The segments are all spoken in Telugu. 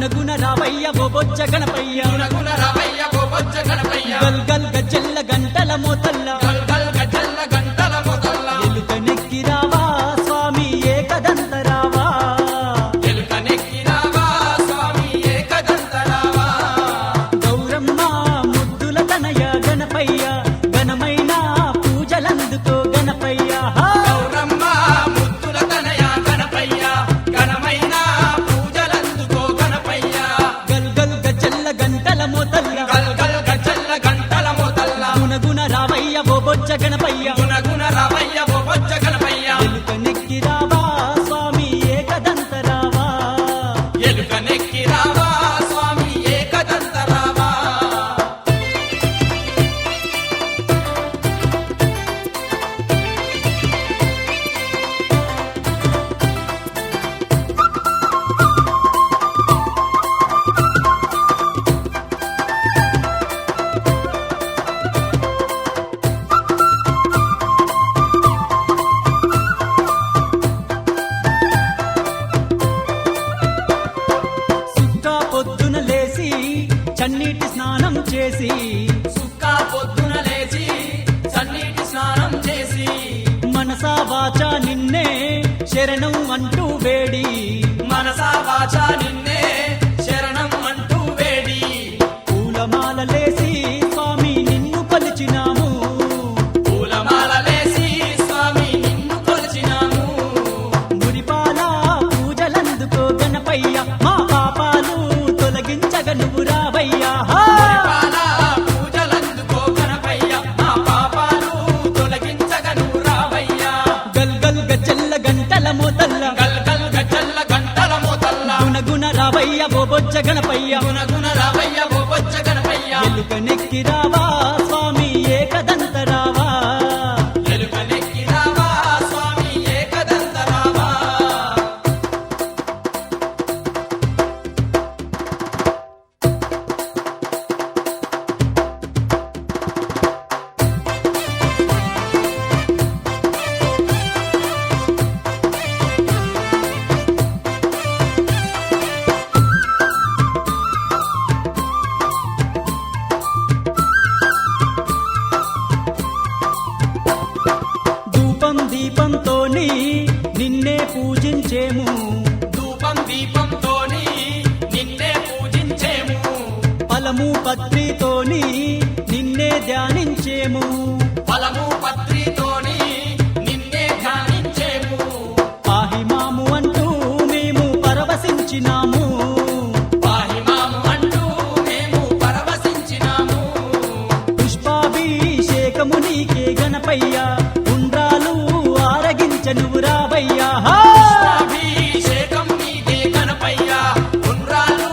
గుణగుణ రావయ్య ఓ బొజ్జ గణపయ్య గుణగుణ రావయ్య ఓ బొజ్జ గణపయ్య గల్ గల్ గజ్జల్ల గంటల మోతల్ల గల్ గల్ గజల్ల గంటల మొదల్ల ఎలుక నెక్కి రావా స్వామి ఏకదంత రావా ఎలుక నెక్కి రావా స్వామి ఏకదంత రావా గౌరమ్మ ముద్దుల తనయ గణపయ్య ఘనమైన పూజలందుకో గణపయ్య గౌరమ్మ ముద్దుల తనయ గణపయ్య ఘనమైన పూజలందుకో గణపయ్య గల్ గల్ గజ్జల్ల గంటల మోతల్ల గల్ గల్ గజల్ల గంటల మొదల్ల గుణగుణ రావయ్య ఓ బొజ్జ గణపయ్య గుణగుణ రావయ్య ఓ బొజ్జ గణపయ్య ఎలుక నెక్కి రావా స్వామి ఏకదంత రావా ఎలుక నెక్కి రావా స్వామి ఏకదంత రావా సుక్క పొద్దున లేసి చన్నీటి స్నానం చేసి సుక్క పొద్దున లేచి సన్నీటి స్నానం చేసి మనసా వాచ నిన్నే శరణం అంటూ వేడి మనసా వాచా నిన్నే శరణం అంటూ వేడి పూలమాలలేసి స్వామి నిన్ను కొలిచినాము పూలమాలలేసి స్వామి నిన్ను కొలిచినాము మురిపాల పూజలందుకో గణపయ్య మా పాపాలు తొలగించగ నువ్వు రావయ్యా పాల పూజలందుకో గణపయ్య మా పాపాలు తొలగించగ నువ్వు రావయ్యా గల్ గల్ గజ్జల్ల గంటల మోతల్ల గల్ గల్ గజల్ల గంటల మోతల్ల గుణగుణ రావయ్య ఓ బొజ్జ గణపయ్య గుణగుణ రావయ్య ఓ బొజ్జ గణపయ్య ఎలుక నెక్కి రావా స్వామి ఏకదంత రావా ఎలుక నెక్కి రావా స్వామి ఏకదంత రావా ధూపం దీపంతోని నిన్నే పూజించేము ధూపం దీపంతోని నిన్నే పూజించేము ఫలము పత్రితోని నిన్నే ధ్యానించేము ఫలము పత్రితోని నిన్నే ధ్యానించేము పాహిమాము అంటూ మేము పరవశించినాము పాహిమాము అంటూ మేము పరవశించినాము పుష్పాభిషేకము నీకే గణపయ్య ఉండ్రాలు ఆరగించ నువ్వు రావయ్యా అభిషేకం నీకే గణపయ్య ఉండ్రాలు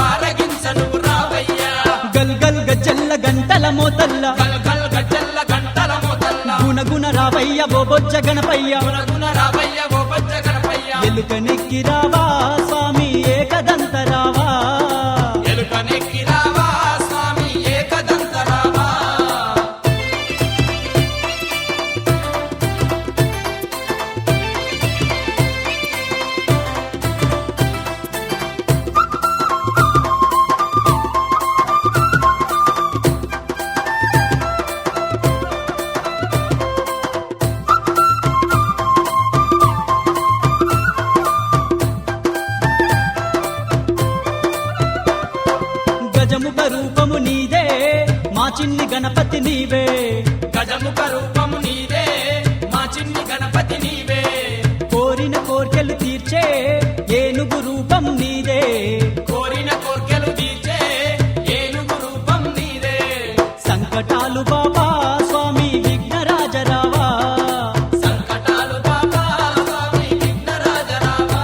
ఆరగించను రావయ్యా గల్ గల్ గజ్జల్ల గంటల మోతల్ల గల్ గల్ గజల్ల గంటల మొదల్ల గుణగుణ రావయ్య ఓ బొజ్జ గణపయ్య గుణగుణ రావయ్య ఓ బొజ్జ గణపయ్య ఎలుక నెక్కి రావా స్వామి ఏకదంత రావా ఎలుక నెక్కి రావా స్వామి ఏకదంత రావా గజముఖ రూపము నీదే మా చిన్ని గణపతి నీవే గజముఖ రూపము నీదే మా చిన్ని గణపతి నీవే కోరిన కోర్కెలు తీర్చే ఏనుగు రూపం నీదే కోరిన కోర్కెలు తీర్చే ఏనుగు రూపం నీదే సంకటాలు బాబా స్వామి విఘ్నరాజరావా సంకటాలు బాబా స్వామి విఘ్నరాజరావా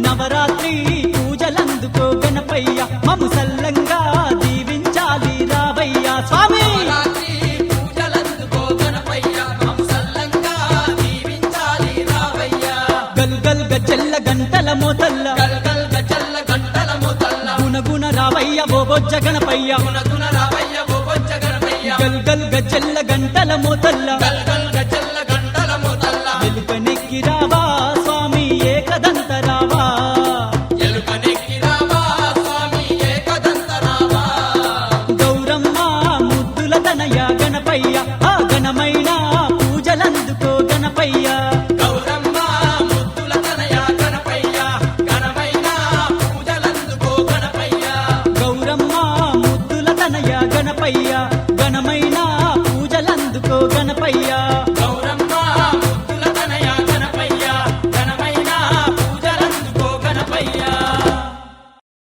నవరాత్రి పూజలందుకో గణపయ్య మము సల్లంగా దీవించాలి రావయ్యా స్వామి రాత్రి పూజలందుకో గణపయ్య హంసల్లంగా దీవించాలి రావయ్య గల్ గల్ గజ్జల్ల గంటల మోతల్ల గల్ గల్ గజల్ల గంటల మొదల్ల గుణగుణ రావయ్య ఓ బొజ్జ గణపయ్య గుణగుణ రావయ్య ఓ బొజ్జ గణపయ్య గల్ గల్ గజ్జల్ల గంటల మోతల్ల గల్